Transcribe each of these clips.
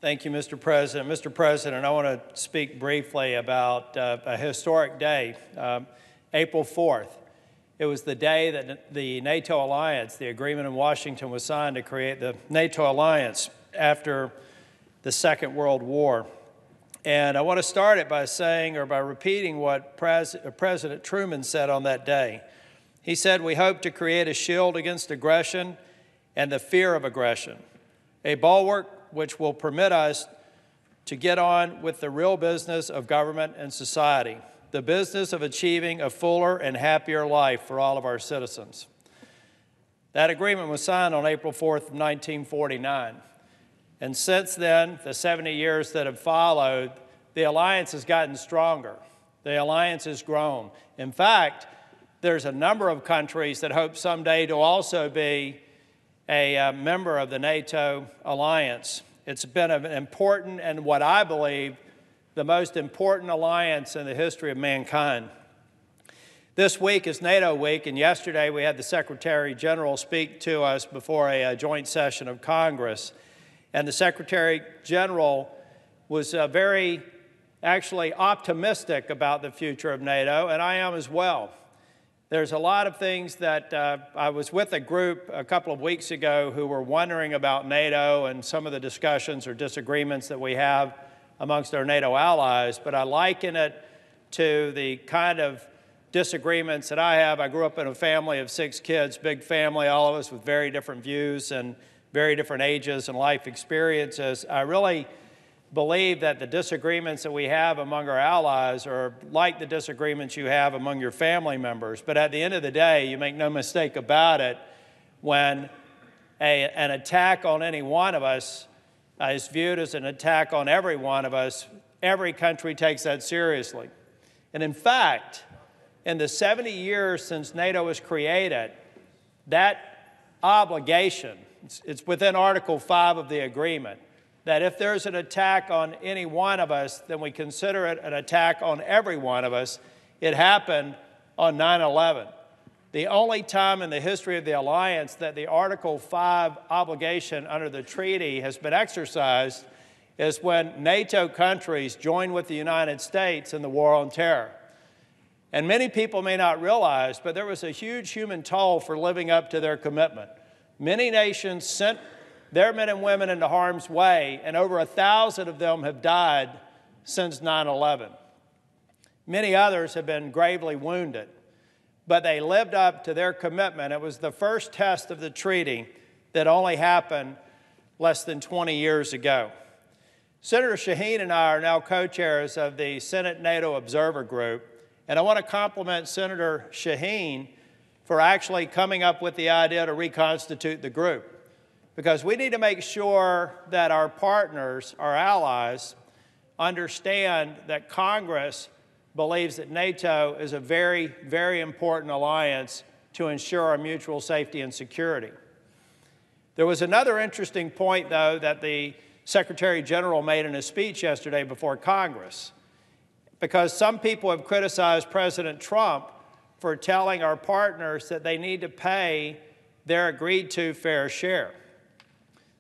Thank you, Mr. President. Mr. President, I want to speak briefly about a historic day, April 4th. It was the day that the NATO alliance, the agreement in Washington, was signed to create the NATO alliance after the Second World War. And I want to start it by saying, or by repeating what President Truman said on that day. He said, "We hope to create a shield against aggression and the fear of aggression, a bulwark which will permit us to get on with the real business of government and society, the business of achieving a fuller and happier life for all of our citizens." That agreement was signed on April 4th, 1949. And since then, the 70 years that have followed, the alliance has gotten stronger. The alliance has grown. In fact, there's a number of countries that hope someday to also be a member of the NATO alliance. It's been an important and what I believe the most important alliance in the history of mankind. This week is NATO week, and yesterday we had the Secretary General speak to us before a joint session of Congress. And the Secretary General was very actually optimistic about the future of NATO, and I am as well. There's a lot of things that I was with a group a couple of weeks ago who were wondering about NATO and some of the discussions or disagreements that we have amongst our NATO allies, but I liken it to the kind of disagreements that I have. I grew up in a family of 6 kids, big family, all of us with very different views and very different ages and life experiences. I really believe that the disagreements that we have among our allies are like the disagreements you have among your family members. But at the end of the day, you make no mistake about it, when an attack on any one of us is viewed as an attack on every one of us, every country takes that seriously. And in fact, in the 70 years since NATO was created, that obligation, it's within Article 5 of the agreement, that if there's an attack on any one of us, then we consider it an attack on every one of us. It happened on 9/11. The only time in the history of the alliance that the Article 5 obligation under the treaty has been exercised is when NATO countries joined with the United States in the war on terror. And many people may not realize, but there was a huge human toll for living up to their commitment. Many nations sent their men and women into harm's way, and over 1,000 of them have died since 9/11. Many others have been gravely wounded, but they lived up to their commitment. It was the first test of the treaty that only happened less than 20 years ago. Senator Shaheen and I are now co-chairs of the Senate NATO Observer Group, and I want to compliment Senator Shaheen for actually coming up with the idea to reconstitute the group, because we need to make sure that our partners, our allies, understand that Congress believes that NATO is a very, very important alliance to ensure our mutual safety and security. There was another interesting point, though, that the Secretary General made in his speech yesterday before Congress, because some people have criticized President Trump for telling our partners that they need to pay their agreed-to fair share.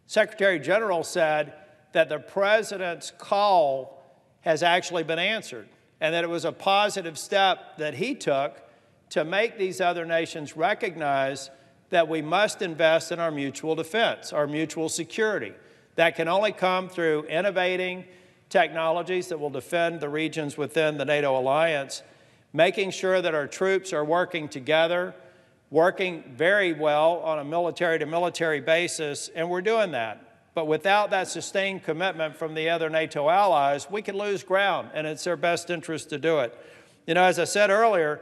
Secretary General said that the President's call has actually been answered, and that it was a positive step that he took to make these other nations recognize that we must invest in our mutual defense, our mutual security. That can only come through innovating technologies that will defend the regions within the NATO alliance, making sure that our troops are working together, working very well on a military-to-military basis, and we're doing that. But without that sustained commitment from the other NATO allies, we can lose ground, and it's their best interest to do it. You know, as I said earlier,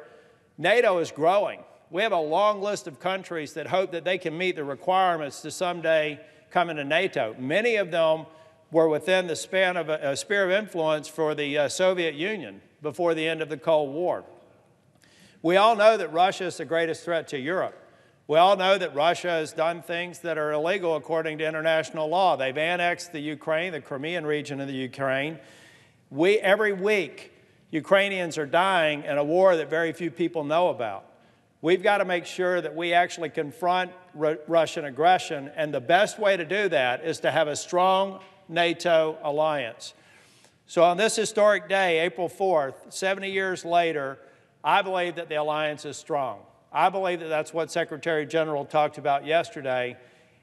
NATO is growing. We have a long list of countries that hope that they can meet the requirements to someday come into NATO. Many of them were within the span of a sphere of influence for the Soviet Union before the end of the Cold War. We all know that Russia is the greatest threat to Europe. We all know that Russia has done things that are illegal according to international law. They've annexed the Ukraine, the Crimean region of the Ukraine. Every week, Ukrainians are dying in a war that very few people know about. We've got to make sure that we actually confront Russian aggression, and the best way to do that is to have a strong NATO alliance. So on this historic day, April 4th, 70 years later, I believe that the alliance is strong. I believe that that's what Secretary General talked about yesterday,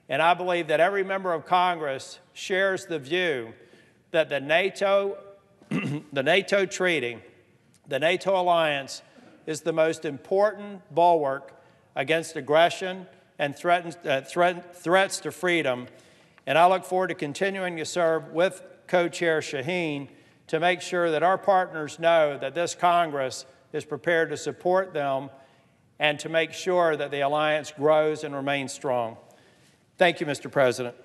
and I believe that every member of Congress shares the view that the NATO treaty, the NATO alliance, is the most important bulwark against aggression and threats to freedom. And I look forward to continuing to serve with Co-Chair Shaheen to make sure that our partners know that this Congress is prepared to support them and to make sure that the alliance grows and remains strong. Thank you, Mr. President.